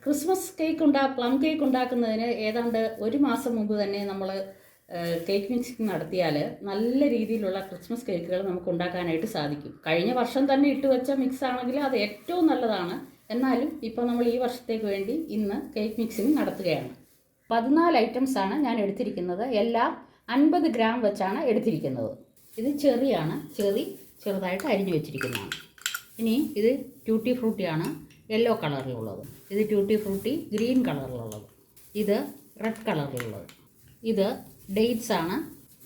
Christmas plum cake ഉണ്ടാക്കുന്നതിന് ഏതാണ്ട് ഒരു മാസം മുമ്പ് തന്നെ നമ്മൾ കേക്ക് മിക്സിംഗ് നടത്തിയാൽ നല്ല രീതിയിലുള്ള ക്രിസ്മസ് കേക്കുകൾ നമുക്ക് ഉണ്ടാക്കാനായിട്ട് സാധിക്കും. കഴിഞ്ഞ വർഷം തന്നെ ഇട്ട് വെച്ച മിക്സ് ആണെങ്കിൽ അത് ഏറ്റവും നല്ലതാണ്. എന്നാലും ഇപ്പോൾ നമ്മൾ ഈ വർഷത്തേക്ക് വേണ്ടി ഇന്ന് കേക്ക് മിക്സിംഗ് നടത്തുകയാണ്. 14 ഐറ്റംസാണ് ഞാൻ എടുത്തിരിക്കുന്നത്. എല്ലാം 50 ഗ്രാം വെച്ചാണ് എടുത്തിരിക്കുന്നത്. ഇത് ചെറിയാണ്, ചെറുതായിട്ട് അരിഞ്ഞു വെച്ചിരിക്കുന്നതാണ്. ഇനി ഇത് ട്യൂട്ടി ഫ്രൂട്ടിയാണ്, യെല്ലോ കളറിലുള്ളത്. ഇത് ട്യൂട്ടി ഫ്രൂട്ടി ഗ്രീൻ കളറിലുള്ളത്. ഇത് റെഡ് കളറിലുള്ളത്. ഇത് ഡേറ്റ്സ് ആണ്.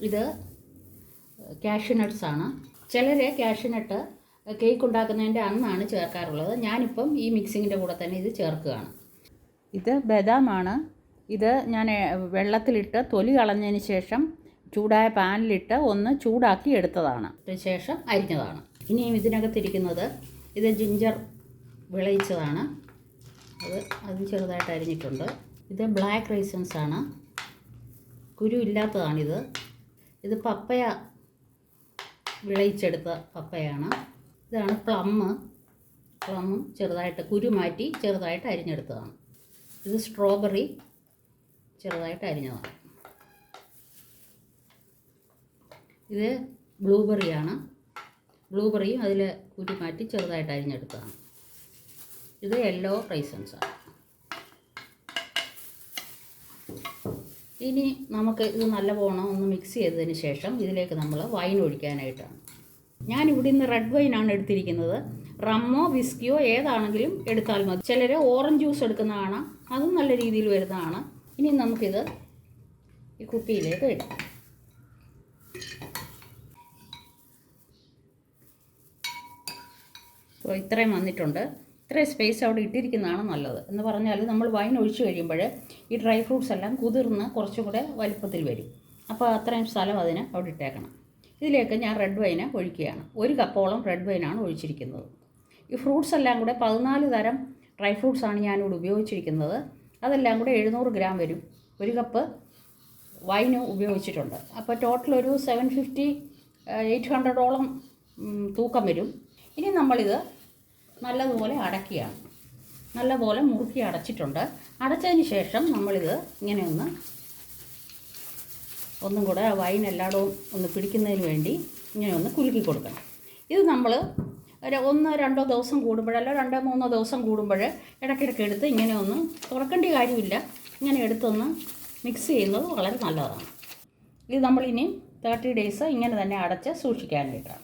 ഇത് കാഷ്യൂനട്ട്സ് ആണ്. ചിലർ കാഷ്യൂനട്ട് കേക്ക് ഉണ്ടാക്കുന്നതിൻ്റെ അന്നാണ് ചേർക്കാറുള്ളത്. ഞാനിപ്പം ഈ മിക്സിങ്ങിൻ്റെ കൂടെ തന്നെ ഇത് ചേർക്കുകയാണ്. ഇത് ബദാമാണ്. ഇത് ഞാൻ വെള്ളത്തിലിട്ട് തൊലി കളഞ്ഞതിന് ശേഷം ചൂടായ പാനിലിട്ട് ഒന്ന് ചൂടാക്കി എടുത്തതാണ്. ശേഷം അരിഞ്ഞതാണ്. ഇനിയും ഇതിനകത്തിരിക്കുന്നത് ഇത് ജിഞ്ചർ വിളയിച്ചതാണ്. അത് ചെറുതായിട്ട് അരിഞ്ഞിട്ടുണ്ട്. ഇത് ബ്ലാക്ക് റൈസൻസ് ആണ്, കുരു ഇല്ലാത്തതാണിത്. ഇത് പപ്പയ വിളയിച്ചെടുത്ത പപ്പയാണ്. ഇതാണ് പ്ലമ്മും ചെറുതായിട്ട് കുരു മാറ്റി ചെറുതായിട്ട് അരിഞ്ഞെടുത്തതാണ്. ഇത് സ്ട്രോബെറി ചെറുതായിട്ട് അരിഞ്ഞതാണ്. ഇത് ബ്ലൂബെറിയും അതിൽ കുരു മാറ്റി ചെറുതായിട്ട് അരിഞ്ഞെടുത്തതാണ്. ഇത് യെല്ലോ റൈസൻസാണ്. ഇനി നമുക്ക് ഇത് നല്ലവണ്ണം ഒന്ന് മിക്സ് ചെയ്തതിന് ശേഷം ഇതിലേക്ക് നമ്മൾ വൈൻ ഒഴിക്കാനായിട്ടാണ്. ഞാനിവിടെ നിന്ന് റെഡ് വൈനാണ് എടുത്തിരിക്കുന്നത്. റമ്മോ വിസ്കിയോ ഏതാണെങ്കിലും എടുത്താൽ മതി. ചിലർ ഓറഞ്ച് ജ്യൂസ് എടുക്കുന്നതാണ്, അതും നല്ല രീതിയിൽ വരുന്നതാണ്. ഇനി നമുക്കിത് ഈ കുപ്പിയിലേക്ക് ഇടാം. അപ്പോൾ ഇത്രയും വന്നിട്ടുണ്ട്. ഇത്രയും സ്പേസ് അവിടെ ഇട്ടിരിക്കുന്നതാണ് നല്ലത്. എന്ന് പറഞ്ഞാൽ നമ്മൾ വൈൻ ഒഴിച്ച് കഴിയുമ്പോൾ ഈ ഡ്രൈ ഫ്രൂട്ട്സ് എല്ലാം കുതിർന്ന് കുറച്ചും കൂടെ വലിപ്പത്തിൽ വരും. അപ്പോൾ അത്രയും സ്ഥലം അതിന് അവിടെ ഇട്ടേക്കണം. ഇതിലേക്ക് ഞാൻ റെഡ് വൈന് ഒഴിക്കുകയാണ്. 1 കപ്പോളം റെഡ് വൈനാണ് ഒഴിച്ചിരിക്കുന്നത്. ഈ ഫ്രൂട്ട്സ് എല്ലാം കൂടെ 14 തരം ഡ്രൈ ഫ്രൂട്ട്സാണ് ഞാനിവിടെ ഉപയോഗിച്ചിരിക്കുന്നത്. അതെല്ലാം കൂടെ 700 ഗ്രാം വരും. 1 കപ്പ് വൈന് ഉപയോഗിച്ചിട്ടുണ്ട്. അപ്പോൾ ടോട്ടൽ ഒരു 750-800ഓളം തൂക്കം വരും. ഇനി നമ്മളിത് നല്ലതുപോലെ അടയ്ക്കുകയാണ്. നല്ലപോലെ മുറുക്കി അടച്ചിട്ടുണ്ട്. അടച്ചതിന് ശേഷം നമ്മളിത് ഇങ്ങനെ ഒന്നും കൂടെ വൈൻ എല്ലായിടവും ഒന്ന് പിടിക്കുന്നതിന് വേണ്ടി ഇങ്ങനെ ഒന്ന് കുലുക്കി കൊടുക്കണം. ഇത് നമ്മൾ 1-2 ദിവസം കൂടുമ്പോഴല്ല 2-3 ദിവസം കൂടുമ്പോൾ ഇടയ്ക്കിടയ്ക്ക് എടുത്ത് ഇങ്ങനെ ഒന്ന് തുറക്കേണ്ട കാര്യമില്ല. ഇങ്ങനെ എടുത്തൊന്ന് മിക്സ് ചെയ്യുന്നത് വളരെ നല്ലതാണ്. ഇത് നമ്മളിനി 30 ഡേയ്സ് ഇങ്ങനെ തന്നെ അടച്ച് സൂക്ഷിക്കാനായിട്ടാണ്.